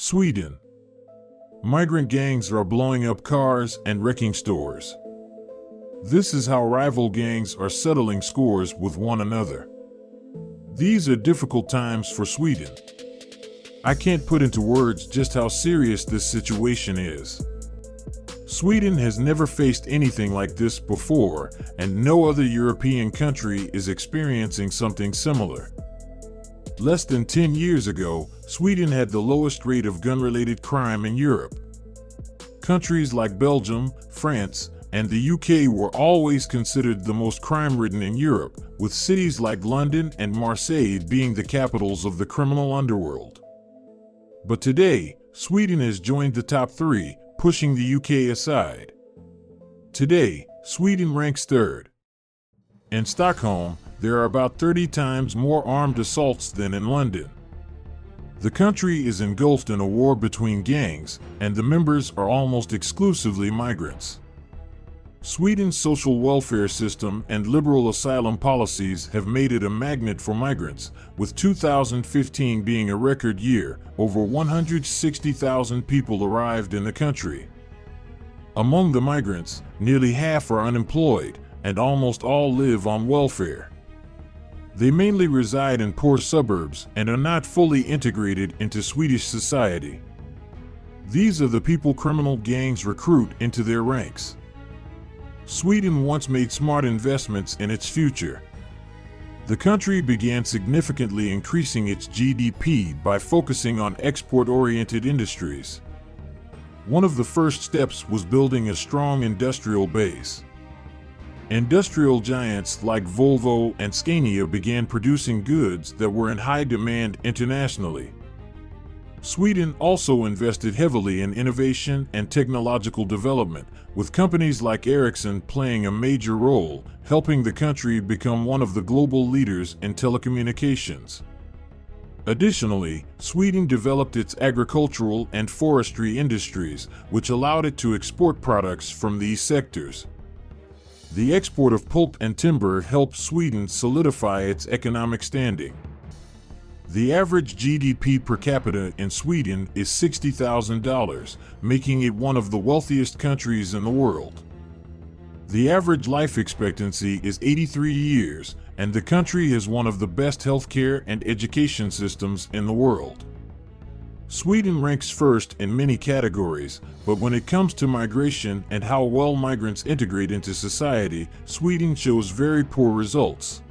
Sweden. Migrant gangs are blowing up cars and wrecking stores. This is how rival gangs are settling scores with one another. These are difficult times for Sweden. I can't put into words just how serious this situation is. Sweden has never faced anything like this before, and no other European country is experiencing something similar. Less than 10 years ago, Sweden had the lowest rate of gun-related crime in Europe. Countries like Belgium, France, and the UK were always considered the most crime-ridden in Europe, with cities like London and Marseille being the capitals of the criminal underworld. But today, Sweden has joined the top three, pushing the UK aside. Today, Sweden ranks third. In Stockholm, there are about 30 times more armed assaults than in London. The country is engulfed in a war between gangs, and the members are almost exclusively migrants. Sweden's social welfare system and liberal asylum policies have made it a magnet for migrants, with 2015 being a record year. Over 160,000 people arrived in the country. Among the migrants, nearly half are unemployed, and almost all live on welfare. They mainly reside in poor suburbs and are not fully integrated into Swedish society. These are the people criminal gangs recruit into their ranks. Sweden once made smart investments in its future. The country began significantly increasing its GDP by focusing on export-oriented industries. One of the first steps was building a strong industrial base. Industrial giants like Volvo and Scania began producing goods that were in high demand internationally. Sweden also invested heavily in innovation and technological development, with companies like Ericsson playing a major role, helping the country become one of the global leaders in telecommunications. Additionally, Sweden developed its agricultural and forestry industries, which allowed it to export products from these sectors. The export of pulp and timber helped Sweden solidify its economic standing. The average GDP per capita in Sweden is $60,000, making it one of the wealthiest countries in the world. The average life expectancy is 83 years, and the country has one of the best healthcare and education systems in the world. Sweden ranks first in many categories, but when it comes to migration and how well migrants integrate into society, Sweden shows very poor results.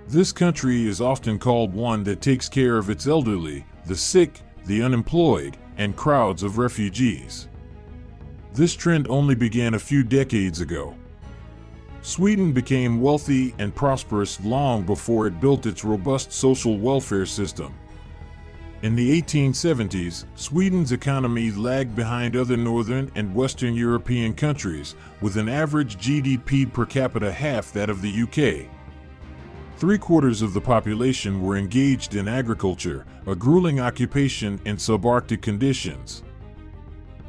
This country is often called one that takes care of its elderly, the sick, the unemployed, and crowds of refugees. This trend only began a few decades ago. Sweden became wealthy and prosperous long before it built its robust social welfare system. In the 1870s, Sweden's economy lagged behind other northern and western European countries, with an average GDP per capita half that of the UK. 3/4 of the population were engaged in agriculture, a grueling occupation in subarctic conditions.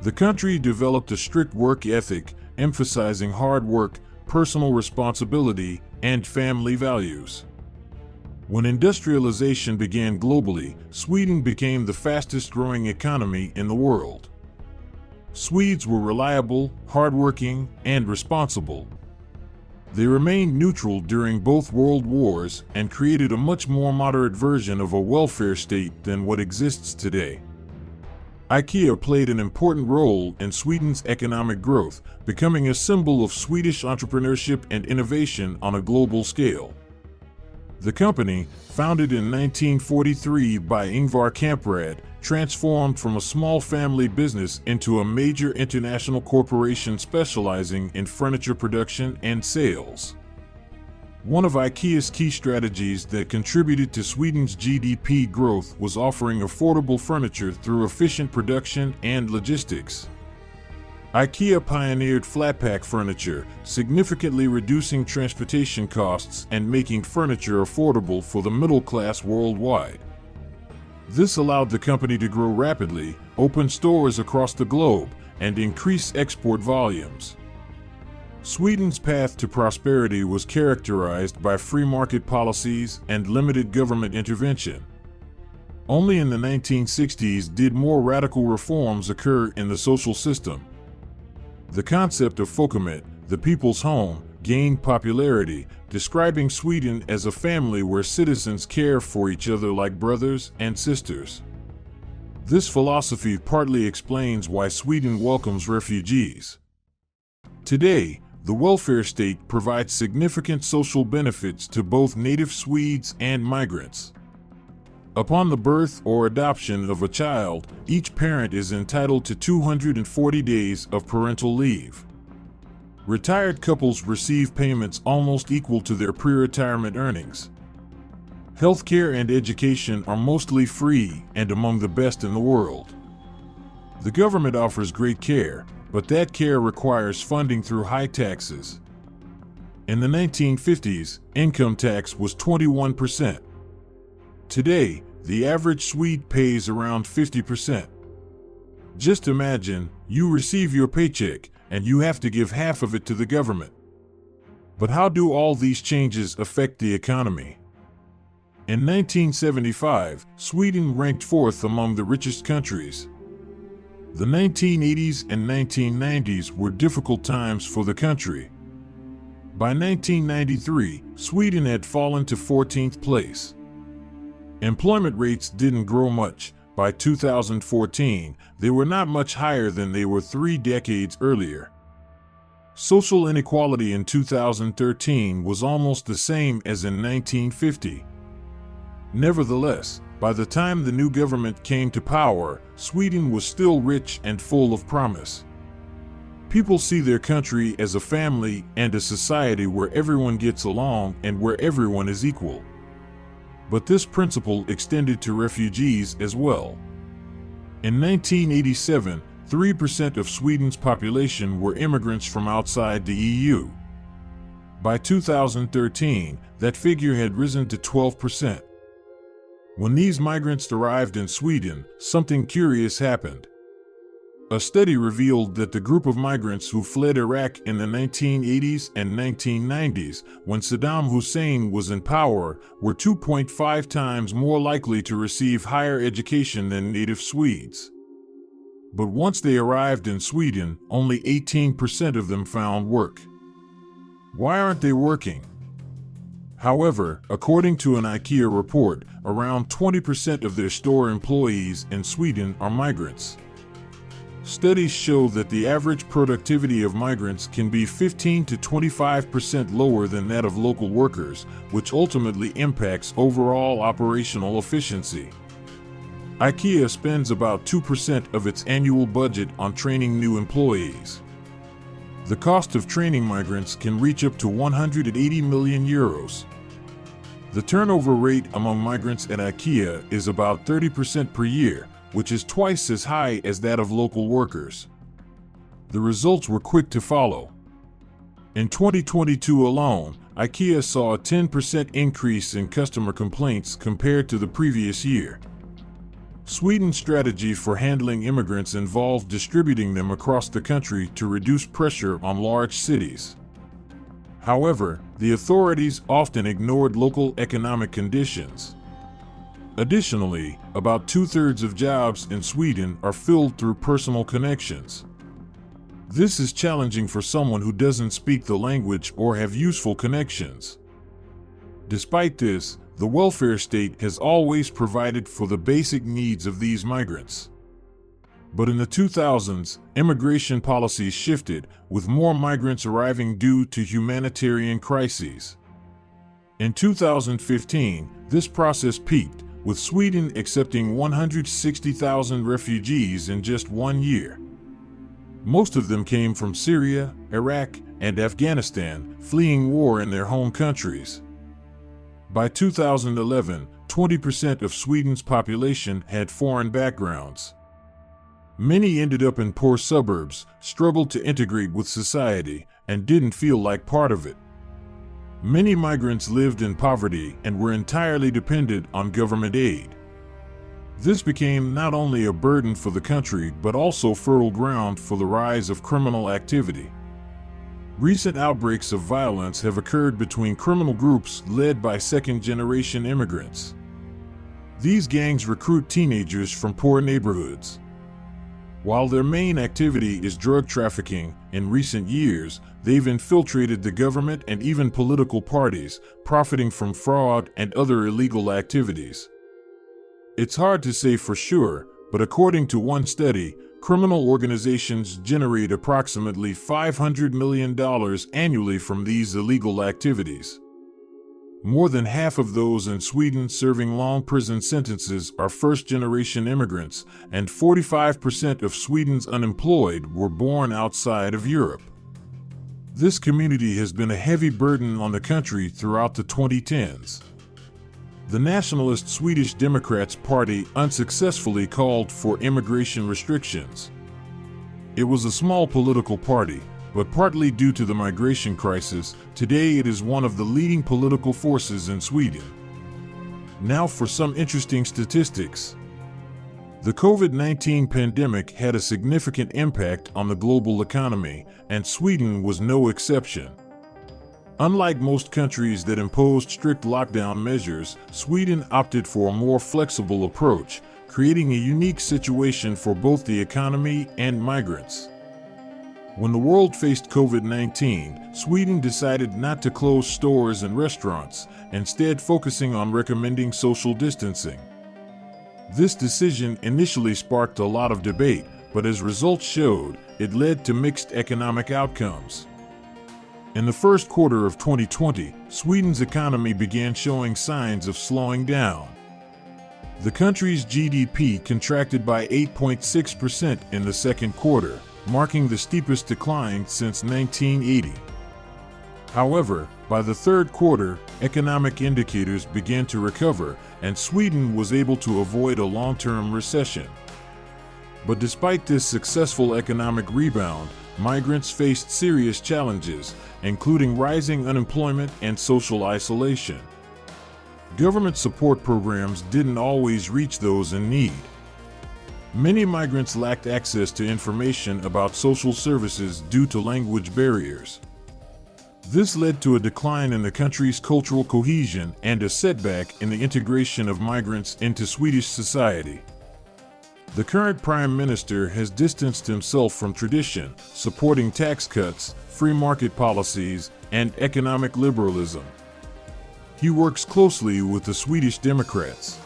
The country developed a strict work ethic, emphasizing hard work, personal responsibility, and family values. When industrialization began globally, Sweden became the fastest-growing economy in the world. Swedes were reliable, hardworking, and responsible. They remained neutral during both world wars and created a much more moderate version of a welfare state than what exists today. IKEA played an important role in Sweden's economic growth, becoming a symbol of Swedish entrepreneurship and innovation on a global scale. The company, founded in 1943 by Ingvar Kamprad, transformed from a small family business into a major international corporation specializing in furniture production and sales. One of IKEA's key strategies that contributed to Sweden's GDP growth was offering affordable furniture through efficient production and logistics. IKEA pioneered flat-pack furniture, significantly reducing transportation costs and making furniture affordable for the middle class worldwide. This allowed the company to grow rapidly, open stores across the globe, and increase export volumes. Sweden's path to prosperity was characterized by free market policies and limited government intervention. Only in the 1960s did more radical reforms occur in the social system. The concept of folkhemmet, the people's home, gained popularity, describing Sweden as a family where citizens care for each other like brothers and sisters. This philosophy partly explains why Sweden welcomes refugees. Today, the welfare state provides significant social benefits to both native Swedes and migrants. Upon the birth or adoption of a child, each parent is entitled to 240 days of parental leave. Retired couples receive payments almost equal to their pre-retirement earnings. Healthcare and education are mostly free and among the best in the world. The government offers great care, but that care requires funding through high taxes. In the 1950s, income tax was 21%. Today, the average Swede pays around 50%. Just imagine, you receive your paycheck, and you have to give half of it to the government. But how do all these changes affect the economy? In 1975, Sweden ranked fourth among the richest countries. The 1980s and 1990s were difficult times for the country. By 1993, Sweden had fallen to 14th place. Employment rates didn't grow much. By 2014, they were not much higher than they were 3 decades earlier. Social inequality in 2013 was almost the same as in 1950. Nevertheless, by the time the new government came to power, Sweden was still rich and full of promise. People see their country as a family and a society where everyone gets along and where everyone is equal. But this principle extended to refugees as well. In 1987, 3% of Sweden's population were immigrants from outside the EU. By 2013, that figure had risen to 12%. When these migrants arrived in Sweden, something curious happened. A study revealed that the group of migrants who fled Iraq in the 1980s and 1990s, when Saddam Hussein was in power, were 2.5 times more likely to receive higher education than native Swedes. But once they arrived in Sweden, only 18% of them found work. Why aren't they working? However, according to an IKEA report, around 20% of their store employees in Sweden are migrants. Studies show that the average productivity of migrants can be 15 to 25% lower than that of local workers, which ultimately impacts overall operational efficiency. IKEA spends about 2% of its annual budget on training new employees. The cost of training migrants can reach up to 180 million euros. The turnover rate among migrants at IKEA is about 30% per year, which is twice as high as that of local workers. The results were quick to follow. In 2022 alone, IKEA saw a 10% increase in customer complaints compared to the previous year. Sweden's strategy for handling immigrants involved distributing them across the country to reduce pressure on large cities. However, the authorities often ignored local economic conditions. Additionally, about 2/3 of jobs in Sweden are filled through personal connections. This is challenging for someone who doesn't speak the language or have useful connections. Despite this, the welfare state has always provided for the basic needs of these migrants. But in the 2000s, immigration policies shifted, with more migrants arriving due to humanitarian crises. In 2015, this process peaked, with Sweden accepting 160,000 refugees in just 1 year. Most of them came from Syria, Iraq, and Afghanistan, fleeing war in their home countries. By 2011, 20% of Sweden's population had foreign backgrounds. Many ended up in poor suburbs, struggled to integrate with society, and didn't feel like part of it. Many migrants lived in poverty and were entirely dependent on government aid. This became not only a burden for the country but also fertile ground for the rise of criminal activity. Recent outbreaks of violence have occurred between criminal groups led by second-generation immigrants. These gangs recruit teenagers from poor neighborhoods. While their main activity is drug trafficking, in recent years, they've infiltrated the government and even political parties, profiting from fraud and other illegal activities. It's hard to say for sure, but according to one study, criminal organizations generate approximately $500 million annually from these illegal activities. More than half of those in Sweden serving long prison sentences are first-generation immigrants, and 45% of Sweden's unemployed were born outside of Europe. This community has been a heavy burden on the country throughout the 2010s. The nationalist Swedish Democrats Party unsuccessfully called for immigration restrictions. It was a small political party, but partly due to the migration crisis, today it is one of the leading political forces in Sweden. Now for some interesting statistics. The COVID-19 pandemic had a significant impact on the global economy, and Sweden was no exception. Unlike most countries that imposed strict lockdown measures, Sweden opted for a more flexible approach, creating a unique situation for both the economy and migrants. When the world faced COVID-19, Sweden decided not to close stores and restaurants, instead focusing on recommending social distancing. This decision initially sparked a lot of debate, but as results showed, it led to mixed economic outcomes. In the first quarter of 2020, Sweden's economy began showing signs of slowing down. The country's GDP contracted by 8.6% in the second quarter, marking the steepest decline since 1980. However, by the third quarter, economic indicators began to recover, and Sweden was able to avoid a long-term recession. But despite this successful economic rebound, migrants faced serious challenges, including rising unemployment and social isolation. Government support programs didn't always reach those in need. Many migrants lacked access to information about social services due to language barriers. This led to a decline in the country's cultural cohesion and a setback in the integration of migrants into Swedish society. The current Prime Minister has distanced himself from tradition, supporting tax cuts, free market policies, and economic liberalism. He works closely with the Swedish Democrats.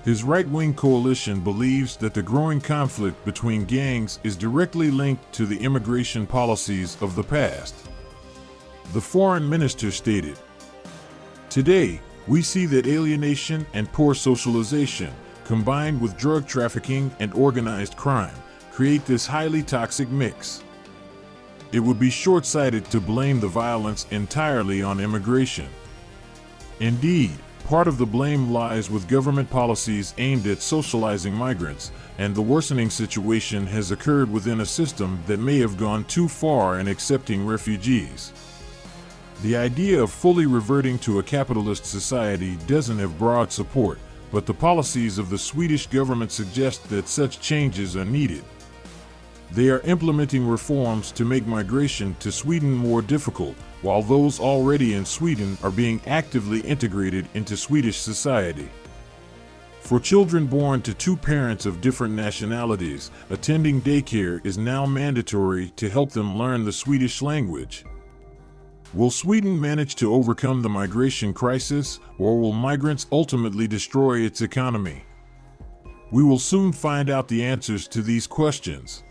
His right-wing coalition believes that the growing conflict between gangs is directly linked to the immigration policies of the past. The foreign minister stated, "Today, we see that alienation and poor socialization, combined with drug trafficking and organized crime, create this highly toxic mix. It would be short-sighted to blame the violence entirely on immigration. Indeed, part of the blame lies with government policies aimed at socializing migrants, and the worsening situation has occurred within a system that may have gone too far in accepting refugees. The idea of fully reverting to a capitalist society doesn't have broad support, but the policies of the Swedish government suggest that such changes are needed. They are implementing reforms to make migration to Sweden more difficult, while those already in Sweden are being actively integrated into Swedish society. For children born to two parents of different nationalities, attending daycare is now mandatory to help them learn the Swedish language. Will Sweden manage to overcome the migration crisis, or will migrants ultimately destroy its economy? We will soon find out the answers to these questions.